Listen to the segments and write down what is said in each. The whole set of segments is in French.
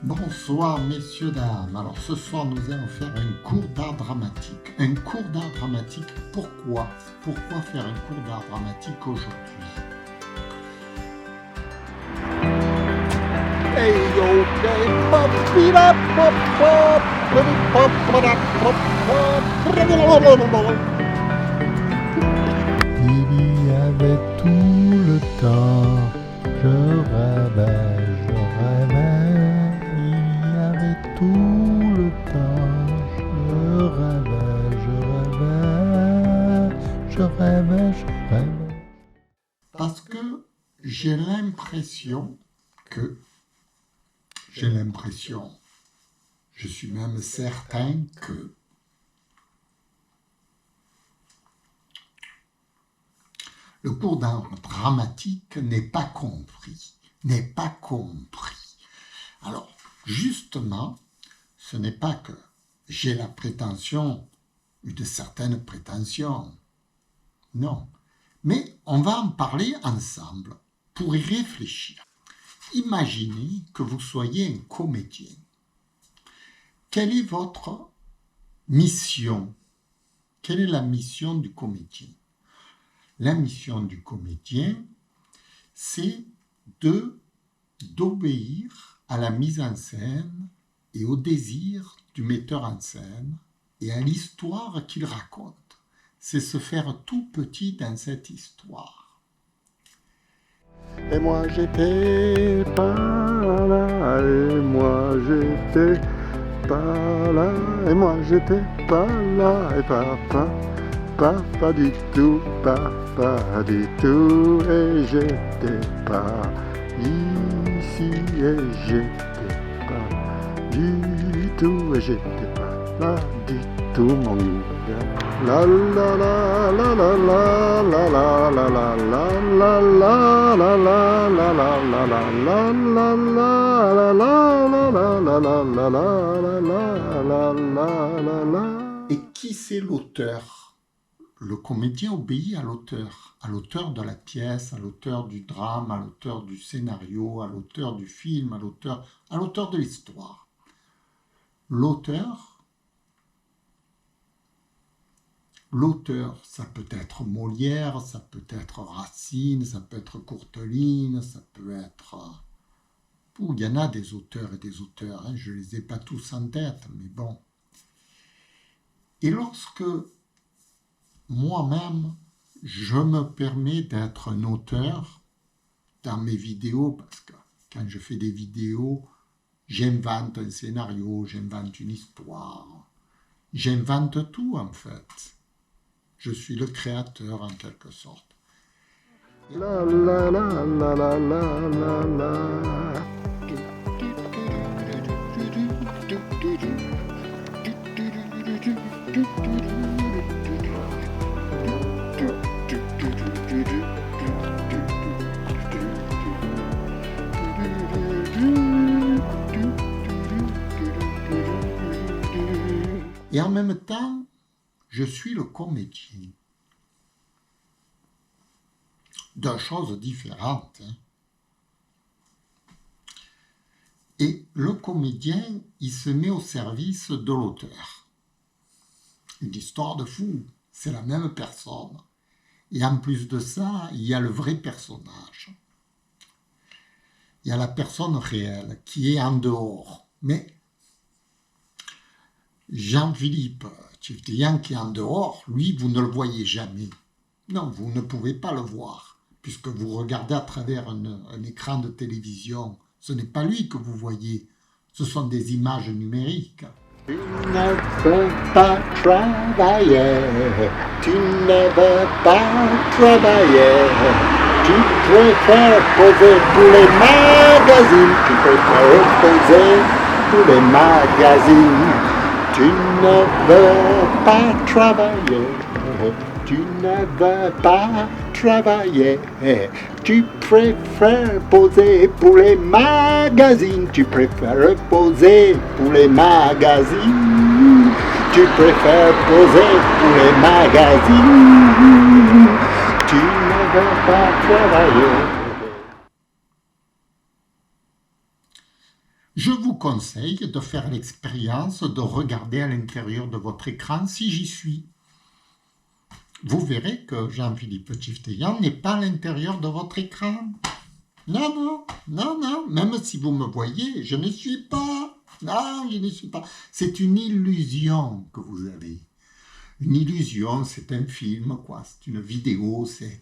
Bonsoir messieurs, dames. Alors ce soir nous allons faire un cours d'art dramatique. Un cours d'art dramatique, pourquoi? Pourquoi faire un cours d'art dramatique aujourd'hui? Hey yo, hey, pop, it up, pop, pop, pop, pop, Il y avait tout le temps, je rêvais, il y avait tout le temps, je rêvais. Parce que j'ai l'impression, je suis même certain que le cours d'art dramatique n'est pas compris. Alors, justement, ce n'est pas que j'ai la prétention, de certaines prétentions, non. Mais on va en parler ensemble pour y réfléchir. Imaginez que vous soyez un comédien. Quelle est votre mission? Quelle est la mission du comédien? La mission du comédien, c'est d'obéir à la mise en scène et au désir du metteur en scène et à l'histoire qu'il raconte. C'est se faire tout petit dans cette histoire. Et moi j'étais pas là, et moi j'étais pas là, et moi j'étais pas là, et pas du tout, et j'étais pas ici, et j'étais pas du tout, et j'étais pas là du tout, mon gars. La la la la la la la la la la la la la la la la la la la. Et qui c'est l'auteur? Le comédien obéit à l'auteur de la pièce, à l'auteur du drame, à l'auteur du scénario, à l'auteur du film, à l'auteur de l'histoire. L'auteur, ça peut être Molière, ça peut être Racine, ça peut être Courteline, ça peut être... Il y en a des auteurs et des auteurs, je ne les ai pas tous en tête, mais bon. Et lorsque moi-même, je me permets d'être un auteur dans mes vidéos, parce que quand je fais des vidéos, j'invente un scénario, j'invente une histoire, j'invente tout en fait. Je suis le créateur en quelque sorte. La la la la la la la la. Et en même temps, je suis le comédien. Deux choses différentes. Et le comédien, il se met au service de l'auteur. Une histoire de fou, c'est la même personne. Et en plus de ça, il y a le vrai personnage. Il y a la personne réelle qui est en dehors. Mais Jean-Philippe Tchiftyan qui est en dehors, lui, vous ne le voyez jamais. Non, vous ne pouvez pas le voir, puisque vous regardez à travers un écran de télévision. Ce n'est pas lui que vous voyez, ce sont des images numériques. Tu ne peux pas travailler, tu ne veux pas travailler, tu préfères poser pour les magazines, tu préfères poser pour les magazines. Tu ne veux pas travailler, tu ne veux pas travailler, tu préfères poser pour les magazines, tu préfères poser pour les magazines, tu préfères poser pour les magazines, tu ne veux pas travailler. Je vous conseille de faire l'expérience de regarder à l'intérieur de votre écran si j'y suis. Vous verrez que Jean-Philippe Tchiftyan n'est pas à l'intérieur de votre écran. Non, non, non, non, même si vous me voyez, je ne suis pas. Non, je ne suis pas. C'est une illusion que vous avez. Une illusion, c'est un film, quoi. C'est une vidéo, c'est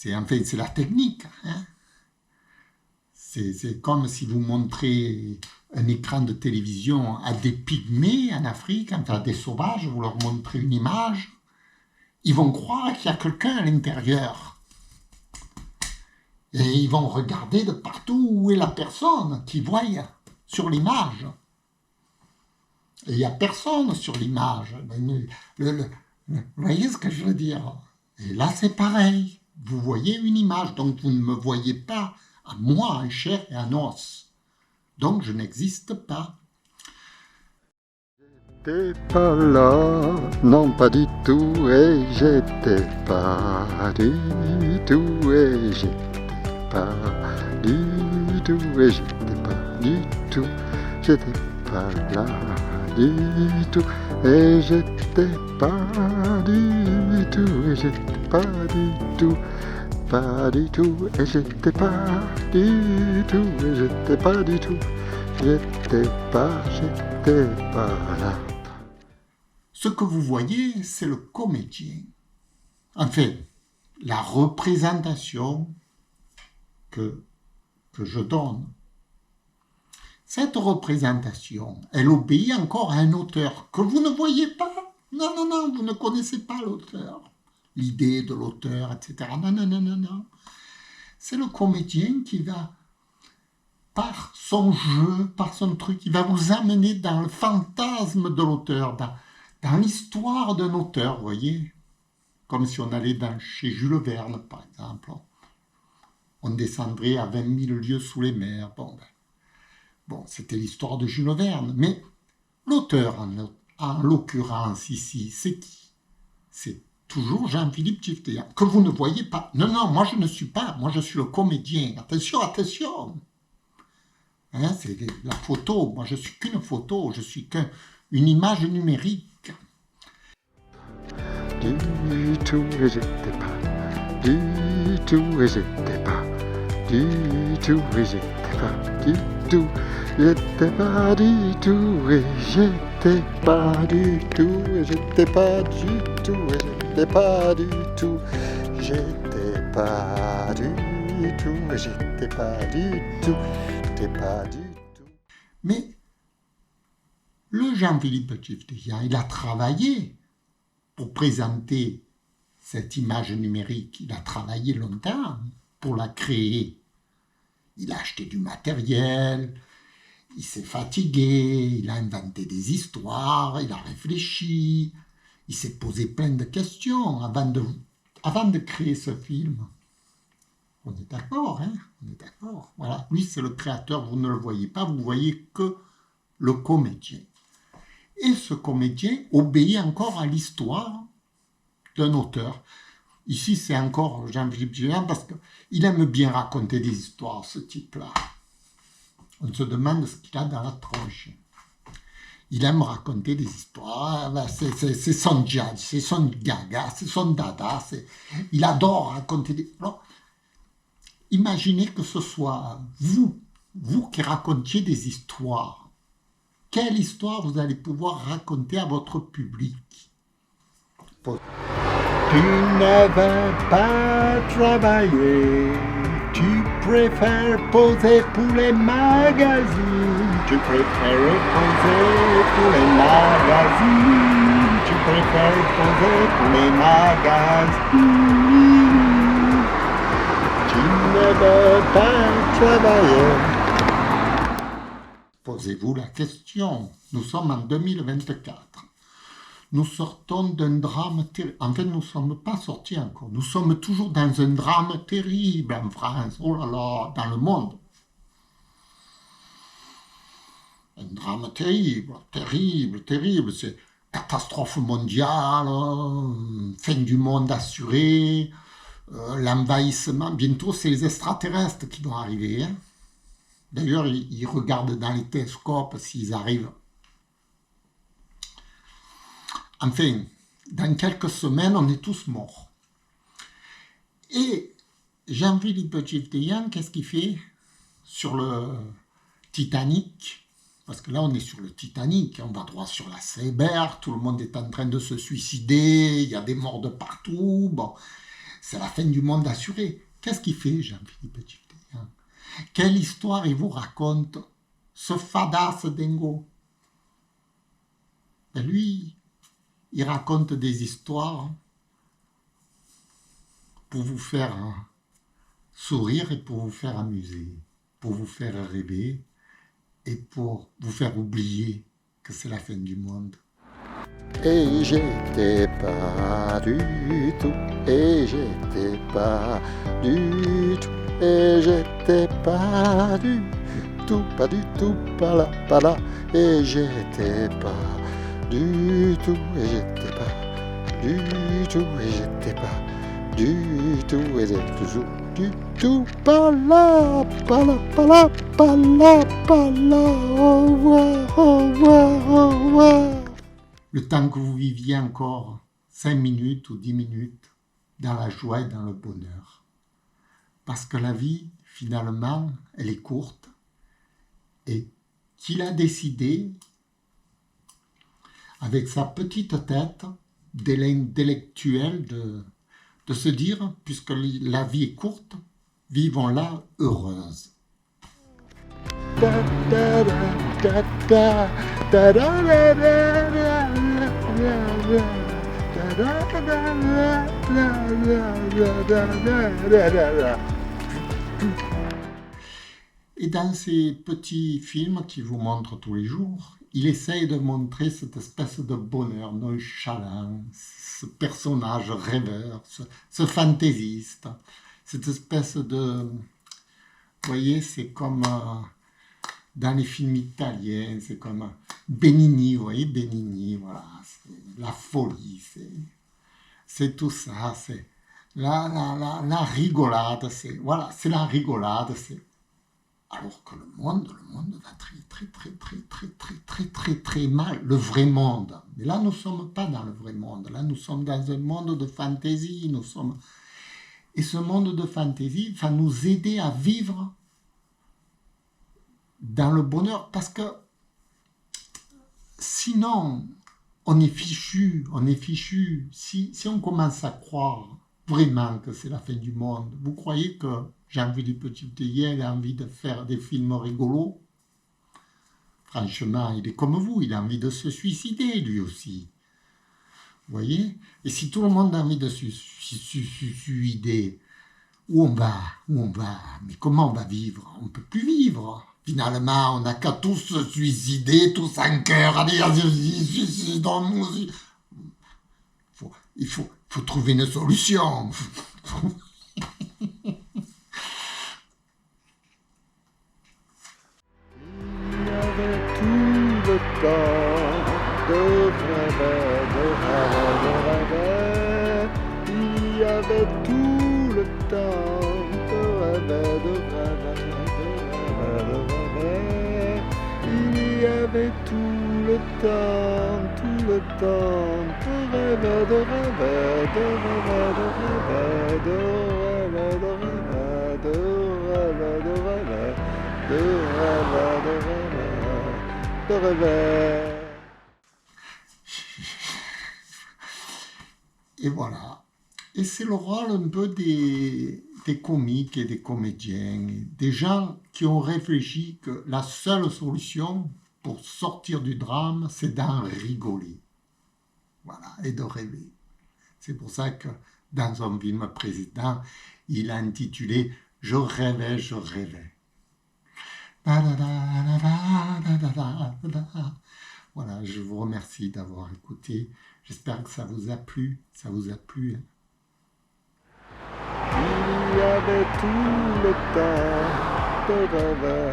la technique. Hein. C'est comme si vous montrez un écran de télévision à des pygmées en Afrique, enfin à des sauvages, vous leur montrez une image, ils vont croire qu'il y a quelqu'un à l'intérieur. Et ils vont regarder de partout où est la personne qu'ils voient sur l'image. Et il n'y a personne sur l'image. Vous voyez ce que je veux dire? Et là, c'est pareil. Vous voyez une image, donc vous ne me voyez pas à moi en chair et en os. Donc je n'existe pas. J'étais pas là, non pas du tout, et j'étais pas du tout, et j'étais pas du tout, et j'étais pas du tout, j'étais pas là du tout, et j'étais pas du tout, et j'étais pas du tout. Pas du tout, et j'étais pas du tout, et j'étais pas du tout, j'étais pas là. Ce que vous voyez, c'est le comédien. Enfin, la représentation que je donne. Cette représentation, elle obéit encore à un auteur que vous ne voyez pas. Non, non, non, vous ne connaissez pas l'auteur. L'idée de l'auteur, etc. Non, non, non, non, non. C'est le comédien qui va, par son jeu, par son truc, il va vous amener dans le fantasme de l'auteur, dans l'histoire d'un auteur, vous voyez. Comme si on allait chez Jules Verne, par exemple. On descendrait à 20 000 lieues sous les mers. Bon, c'était l'histoire de Jules Verne. Mais l'auteur, en l'occurrence ici, c'est qui? C'est toujours Jean-Philippe Tchiftyan, que vous ne voyez pas. Non, non, moi je ne suis pas, moi je suis le comédien. Attention, attention. Hein, c'est la photo, moi je suis qu'une photo, je suis qu'une image numérique. Du tout, et j'étais pas du tout, et j'étais pas du tout, et j'étais pas du tout, j'étais pas du tout, et j'étais pas du tout, et j'étais pas du tout, et j'étais pas du tout, j'étais pas du tout, et j'étais pas du tout, j'étais pas du tout. Mais le Jean-Philippe Tchiftyan, il a travaillé pour présenter cette image numérique. Il a travaillé longtemps pour la créer. Il a acheté du matériel, il s'est fatigué, il a inventé des histoires, il a réfléchi, il s'est posé plein de questions avant de créer ce film. On est d'accord, hein? On est d'accord. Voilà, lui c'est le créateur, vous ne le voyez pas, vous voyez que le comédien. Et ce comédien obéit encore à l'histoire d'un auteur. Ici, c'est encore Jean-Philippe Tchiftyan parce qu'il aime bien raconter des histoires, ce type-là. On se demande ce qu'il a dans la tronche. Il aime raconter des histoires, c'est son jazz, c'est son gaga, c'est son dada. Il adore raconter des... Alors, imaginez que ce soit vous qui racontiez des histoires. Quelle histoire vous allez pouvoir raconter à votre public? Tu ne veux pas travailler, tu préfères poser pour les magazines, tu préfères poser pour les magazines, tu préfères poser pour les magazines, tu ne veux pas travailler. Posez-vous la question. Nous sommes en 2024. Nous sortons d'un drame terrible. En fait, nous ne sommes pas sortis encore. Nous sommes toujours dans un drame terrible en France. Oh là là, dans le monde. Un drame terrible, terrible, terrible. C'est catastrophe mondiale, fin du monde assurée, l'envahissement. Bientôt, c'est les extraterrestres qui vont arriver. Hein. D'ailleurs, ils regardent dans les télescopes s'ils arrivent. Enfin, dans quelques semaines, on est tous morts. Et Jean-Philippe Gilles-Deillan, qu'est-ce qu'il fait sur le Titanic? Parce que là, on est sur le Titanic, on va droit sur la iceberg, tout le monde est en train de se suicider, il y a des morts de partout, bon, c'est la fin du monde assurée. Qu'est-ce qu'il fait, Jean-Philippe Gilles-Deillan? Quelle histoire il vous raconte, ce fadas dingo? Ben lui, il raconte des histoires pour vous faire sourire et pour vous faire amuser, pour vous faire rêver et pour vous faire oublier que c'est la fin du monde. Et j'étais pas du tout, et j'étais pas du tout, et j'étais pas du tout, pas là, et j'étais pas du tout, et j'étais pas du tout, et j'étais pas du tout, et j'étais toujours du tout, pas là, pas là, pas là, pas là, pas là, au revoir, au revoir, au revoir. Le temps que vous viviez encore 5 minutes ou 10 minutes dans la joie et dans le bonheur. Parce que la vie, finalement, elle est courte et qu'il a décidé, avec sa petite tête d'intellectuel, de se dire, puisque la vie est courte, vivons-la heureuse. Et dans ces petits films qu'il vous montre tous les jours, il essaye de montrer cette espèce de bonheur nonchalant, ce personnage rêveur, ce fantaisiste, cette espèce de... Vous voyez, c'est comme dans les films italiens, c'est comme Benigni, vous voyez, Benigni, voilà, c'est la folie, c'est tout ça, c'est la rigolade, c'est la rigolade, c'est... Alors que le monde va très, très, très, très, très, très, très, très, très mal, le vrai monde. Mais là, nous ne sommes pas dans le vrai monde, là, nous sommes dans un monde de fantaisie, Et ce monde de fantaisie va nous aider à vivre dans le bonheur, parce que sinon, on est fichu. Si on commence à croire vraiment que c'est la fin du monde, vous croyez que Jean-Philippe Gilles-Deillan a envie de faire des films rigolos? Franchement, il est comme vous, il a envie de se suicider lui aussi. Vous voyez? Et si tout le monde a envie de se suicider, où on va? Mais comment on va vivre? On ne peut plus vivre. Finalement, on n'a qu'à tous se suicider, tous en cœur. Allez, suicidons-nous. Il faut trouver une solution. Le temps de rêver, il y avait tout le temps de rêver, il y avait tout le temps de rêver, de rêver. Et voilà. Et c'est le rôle un peu des comiques et des comédiens, des gens qui ont réfléchi que la seule solution pour sortir du drame, c'est d'en rigoler. Voilà, et de rêver. C'est pour ça que dans son film précédent, il a intitulé « Je rêvais, je rêvais ». Voilà, je vous remercie d'avoir écouté. J'espère que ça vous a plu. Hein. Il y avait tout le temps de rêver,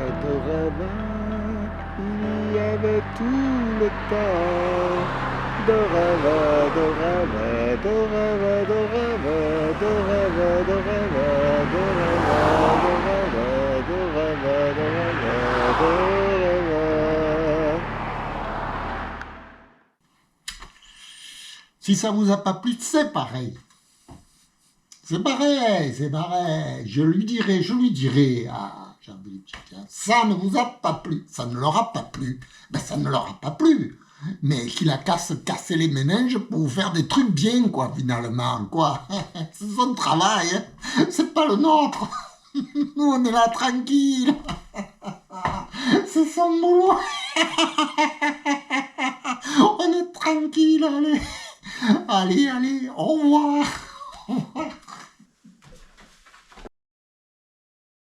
il y avait tout le temps de rêver, de rêver, de rêver, de rêver, de rêver, de rêver, de rêver, de rêver, de rêver, de rêver. Si ça vous a pas plu, c'est pareil. C'est pareil, c'est pareil. Je lui dirai, ah, Jean-Philippe Tchitchia, ça ne vous a pas plu, ça ne leur a pas plu. Ben, ça ne leur a pas plu. Mais qu'il a qu'à se casser les méninges pour vous faire des trucs bien, quoi, finalement, quoi. C'est son travail, hein. C'est pas le nôtre. Nous, on est là, tranquille. C'est son boulot. On est tranquille, allez. Allez, au revoir. Au revoir.